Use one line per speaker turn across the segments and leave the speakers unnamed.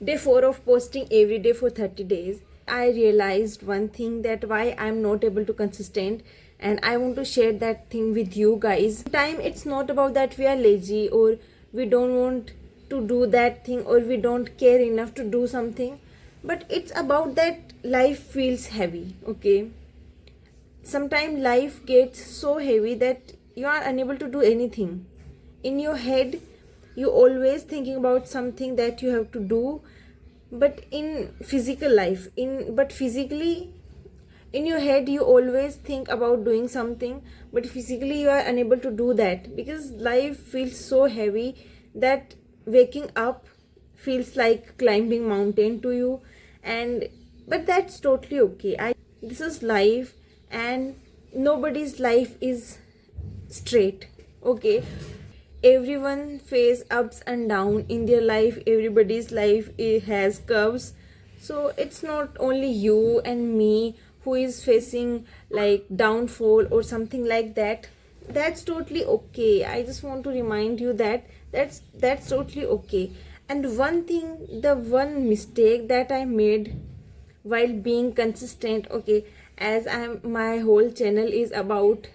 day 4 of posting every day for 30 days, I realized one thing, that why I'm not able to consistent, and I want to share that thing with you guys. Time it's not about that we are lazy or we don't want to do that thing or we don't care enough to do something, but it's about that life feels heavy. Okay, sometimes life gets so heavy that you are unable to do anything. In your head you always thinking about something that you have to do, but in physical life, but physically in your head you always think about doing something, but physically you are unable to do that because life feels so heavy that waking up feels like climbing mountain to you. And but that's totally okay. This is life, and nobody's life is straight. Okay, everyone face ups and down in their life. Everybody's life has curves, so it's not only you and me who is facing like downfall or something like that. That's totally okay. I just want to remind you that that's totally okay. And one thing, the one mistake that I made while being consistent, okay, as I'm my whole channel is about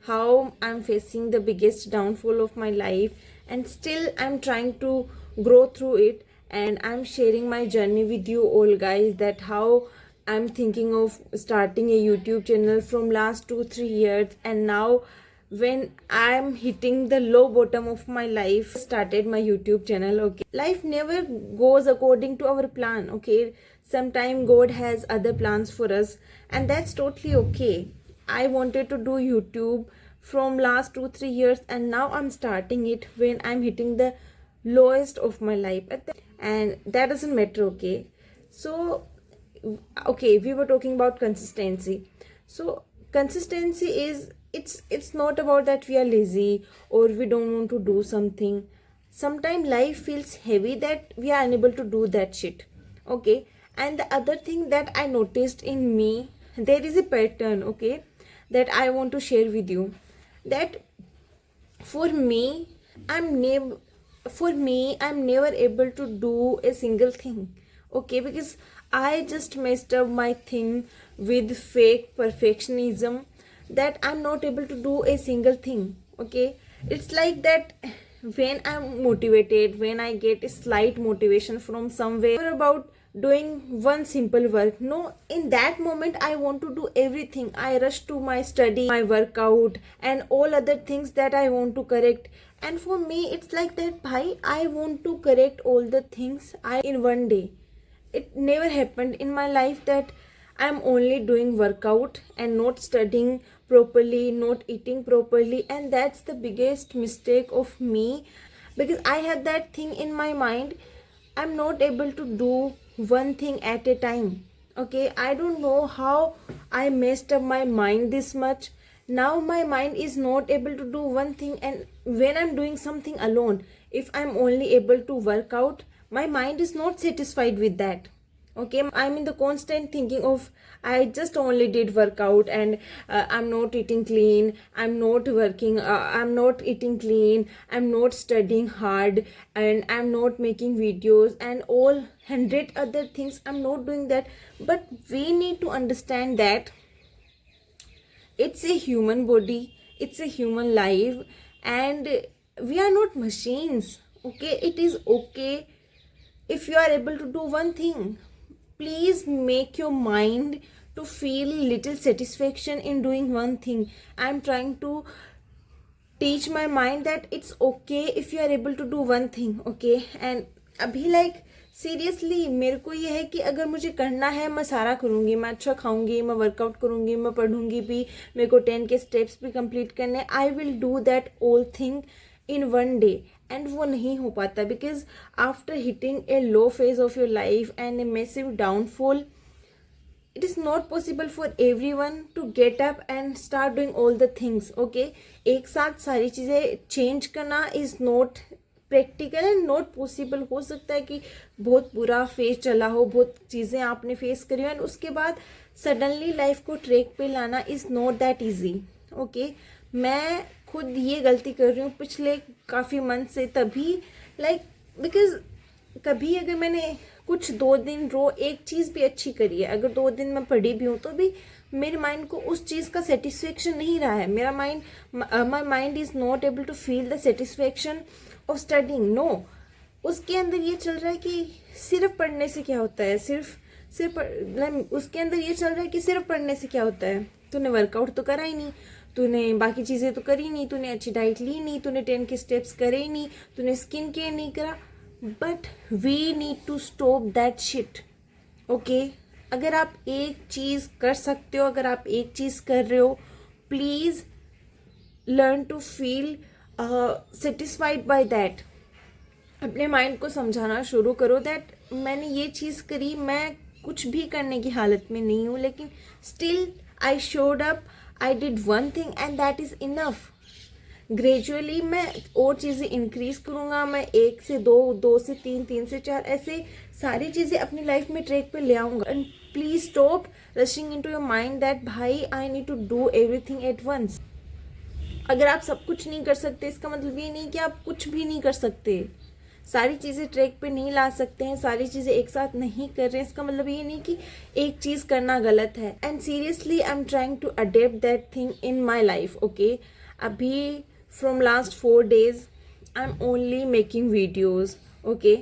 how I'm facing the biggest downfall of my life, and still I'm trying to grow through it, and I'm sharing my journey with you all guys, that how I'm thinking of starting a YouTube channel from last 2-3 years, and now when I'm hitting the low bottom of my life, started my YouTube channel. Okay, life never goes according to our plan. Okay, sometimes God has other plans for us, and that's totally okay. I wanted to do YouTube from last 2-3 years, and now I'm starting it when I'm hitting the lowest of my life, and that doesn't matter. Okay, so okay, we were talking about consistency. So consistency is, it's not about that we are lazy or we don't want to do something. Sometimes life feels heavy that we are unable to do that shit. Okay, and the other thing that I noticed in me, there is a pattern, okay, that I want to share with you. That for me, I'm never able to do a single thing. Okay, because I just messed up my thing with fake perfectionism, that I'm not able to do a single thing. Okay, it's like that when I'm motivated, when I get a slight motivation from somewhere about doing one simple work, no, in that moment I want to do everything. I rush to my study, my workout, and all other things that I want to correct. And for me it's like that, bhai, I want to correct all the things I in one day. It never happened in my life that I'm only doing workout and not studying properly, not eating properly, and that's the biggest mistake of me, because I had that thing in my mind, I'm not able to do one thing at a time. Okay, I don't know how I messed up my mind this much. Now my mind is not able to do one thing, and when I'm doing something alone, if I'm only able to work out, my mind is not satisfied with that. Okay, I'm in the constant thinking of, I just only did workout, and I'm not eating clean, I'm not working, I'm not eating clean, I'm not studying hard, and I'm not making videos, and all 100 other things I'm not doing that. But we need to understand that it's a human body, it's a human life, and we are not machines. Okay, it is okay if you are able to do one thing. Please make your mind to feel little satisfaction in doing one thing. I'm trying to teach my mind that it's okay if you are able to do one thing. Okay, and अभी like seriously मेरे को ये है कि अगर मुझे करना है मैं सारा करूँगी, मैं अच्छा खाऊंगी, मैं वर्कआउट करूँगी, मैं पढ़ूंगी भी, मेरे को 10 के स्टेप्स भी कंप्लीट करने, I will do that all thing in one day. And वो नहीं हो पाता, because after hitting a low phase of your life and a massive downfall, it is not possible for everyone to get up and start doing all the things. Okay, एक साथ सारी चीज़ें change करना is not practical and not possible. हो सकता है कि बहुत बुरा फेज चला हो, बहुत चीज़ें आपने फेस करी हो, एंड उसके बाद सडनली लाइफ को ट्रैक पे लाना is not that easy. Okay, मैं खुद ये गलती कर रही हूँ पिछले काफ़ी मंथ से, तभी लाइक बिकॉज कभी अगर मैंने कुछ 2 दिन एक चीज़ भी अच्छी करी है, अगर 2 दिन मैं पढ़ी भी हूँ तो भी मेरे माइंड को उस चीज़ का सेटिस्फेक्शन नहीं रहा है, मेरा mind my mind is not able to feel the satisfaction of studying, no. उसके अंदर ये चल रहा है कि सिर्फ पढ़ने से क्या होता है, उसके अंदर ये चल रहा है कि सिर्फ पढ़ने से क्या होता है, तूने वर्कआउट तो करा ही नहीं, तूने बाकी चीज़ें तो करी नहीं, तूने अच्छी डाइट ली नहीं, तूने 10 के स्टेप्स करे ही नहीं, तूने स्किन केयर नहीं करा। But we need to stop that shit, okay. अगर आप एक चीज़ कर सकते हो, अगर आप एक चीज़ कर रहे हो, please learn to feel satisfied by that. अपने माइंड को समझाना शुरू करो दैट मैंने ये चीज़ करी, मैं कुछ भी करने की हालत में नहीं हूँ, लेकिन still I showed up, I did one thing and that is enough. Gradually मैं और चीज़ें इंक्रीज करूँगा, मैं 1 से 2, 2 से 3, 3 से 4, ऐसे सारी चीज़ें अपनी लाइफ में ट्रैक पे ले आऊँगा। And please stop rushing into your mind that भाई I need to do everything at once. अगर आप सब कुछ नहीं कर सकते, इसका मतलब ये नहीं कि आप कुछ भी नहीं कर सकते। सारी चीज़ें ट्रैक पे नहीं ला सकते हैं, सारी चीज़ें एक साथ नहीं कर रहे हैं, इसका मतलब ये नहीं कि एक चीज़ करना गलत है। And seriously I am trying to adept that thing in my life, okay. अभी from last 4 days I am only making videos, okay.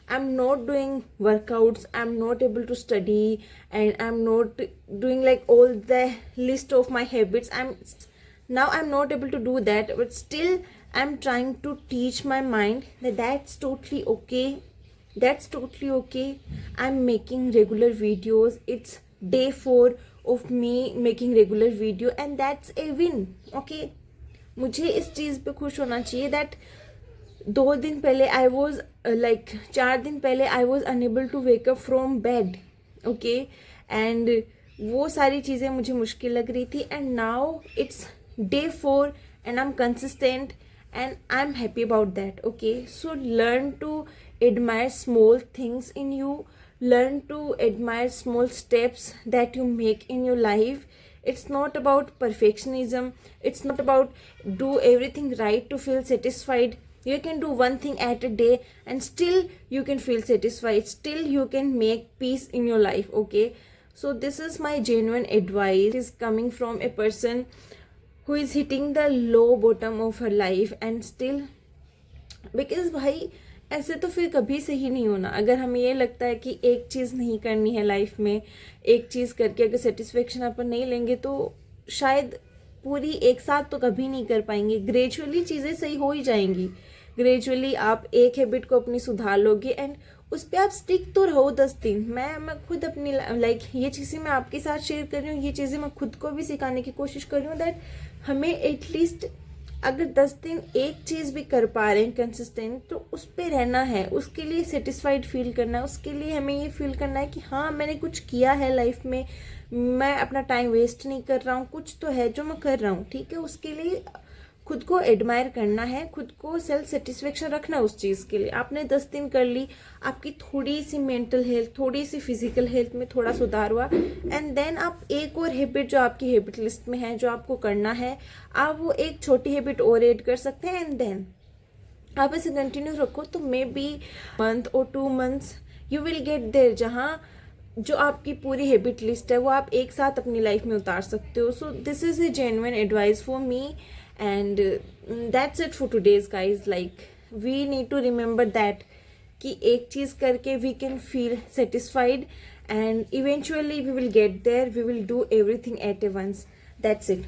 I'm not doing workouts, I'm not able to study, and I'm not doing like all the list of my habits. I'm not able to do that, but still I'm trying to teach my mind that that's totally okay. That's totally okay. I'm making regular videos. It's day 4 of me making regular video, and that's a win, okay. मुझे इस चीज़ पे खुश होना चाहिए that 2 दिन पहले I was 4 दिन पहले I was unable to wake up from bed, okay. And वो सारी चीज़ें मुझे मुश्किल लग रही थी, and now it's day 4 and I'm consistent and I'm happy about that, okay. So learn to admire small things in you, learn to admire small steps that you make in your life. It's not about perfectionism, it's not about do everything right to feel satisfied. You can do one thing at a day and still you can feel satisfied, still you can make peace in your life, okay. So this is my genuine advice. It is coming from a person who is hitting the low bottom of her life and still, because भाई ऐसे तो फिर कभी सही नहीं होना। अगर हमें ये लगता है कि एक चीज़ नहीं करनी है लाइफ में, एक चीज़ करके अगर सेटिस्फेक्शन अपन नहीं लेंगे तो शायद पूरी एक साथ तो कभी नहीं कर पाएंगे। ग्रेजुअली चीज़ें सही हो ही जाएंगी, ग्रेजुअली आप एक हैबिट को अपनी सुधार लोगे एंड उस पर आप स्टिक तो रहो 10 दिन। मैं खुद अपनी ये चीज़ें मैं आपके साथ शेयर कर रही हूँ, ये चीज़ें मैं खुद को भी सिखाने की कोशिश कर रही हूँ दैट हमें एटलीस्ट अगर 10 दिन एक चीज़ भी कर पा रहे हैं कंसिस्टेंट तो उस पर रहना है, उसके लिए सेटिस्फाइड फील करना है, उसके लिए हमें ये फील करना है कि हाँ मैंने कुछ किया है लाइफ में, मैं अपना टाइम वेस्ट नहीं कर रहा हूँ, कुछ तो है जो मैं कर रहा हूँ, ठीक है। उसके लिए खुद को एडमायर करना है, खुद को सेल्फ सेटिस्फेक्शन रखना उस चीज़ के लिए। आपने 10 दिन कर ली, आपकी थोड़ी सी मेंटल हेल्थ, थोड़ी सी फिजिकल हेल्थ में थोड़ा सुधार हुआ, एंड देन आप एक और हैबिट जो आपकी हैबिट लिस्ट में है जो आपको करना है, आप वो एक छोटी हैबिट और ऐड कर सकते हैं, एंड देन आप इसे कंटिन्यू रखो तो मे बी मंथ और 2 months you will get there, जहाँ जो आपकी पूरी हैबिट लिस्ट है वो आप एक साथ अपनी लाइफ में उतार सकते हो। So this is a genuine advice for me and that's it for today's guys. Like we need to remember that कि एक चीज़ करके we can feel satisfied and eventually we will get there, we will do everything at once. That's it.